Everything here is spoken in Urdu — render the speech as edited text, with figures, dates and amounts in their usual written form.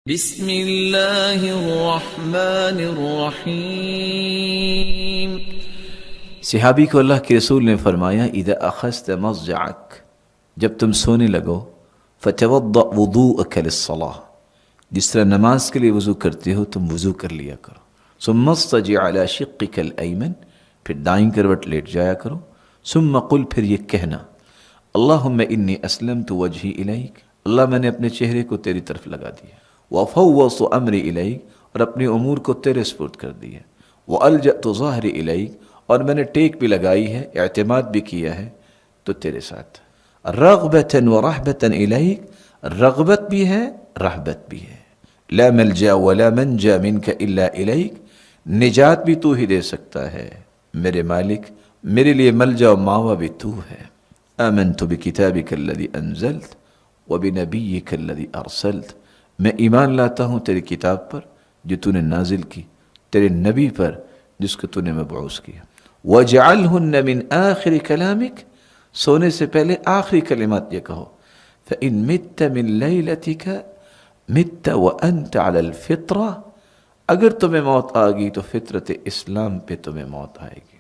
بسم اللہ الرحمن الرحیم۔ صحابی کو اللہ کے رسول نے فرمایا اذا اخذت مضجعک، جب تم سونے لگو فتوضأ وضوءک للصلاة، جس طرح نماز کے لیے وضو کرتے ہو تم وضو کر لیا کرو، ثم اضطجع على شقک الایمن، پھر دائیں کروٹ لیٹ جایا کرو، ثم قل، پھر یہ کہنا اللہم انی اسلمت وجہی الیک، اللہ میں نے اپنے چہرے کو تیری طرف لگا دیا، وفوضت امری الیک، اور اپنے امور کو تیرے سپرد کر دیا، والجأت ظہری الیک، اور میں نے ٹیک بھی لگائی ہے، اعتماد بھی کیا ہے تو تیرے ساتھ، رغبتا ورہبتا الیک، رغبت بھی ہے رہبت بھی ہے، لا ملجا ولا منجا منک الا الیک، نجات بھی تو ہی دے سکتا ہے میرے مالک، میرے لیے ملجا و ماوا بھی تو ہے۔ آمنت بکتابک الذی انزلت وبنبیک الذی ارسلت، میں ایمان لاتا ہوں تیری کتاب پر جو تو نے نازل کی، تیرے نبی پر جس کو تو نے مبعوث کیا، وَاجْعَلْهُنَّ مِنْ آخِرِ كَلَامِكَ، سونے سے پہلے آخری کلمات یہ کہو، فَإِن مِتَّ مِن لَيْلَتِكَ مِتَّ وَأَنْتَ عَلَى الْفِطْرَةِ، اگر تمہیں موت آ گئی تو فطرت اسلام پہ تمہیں موت آئے گی۔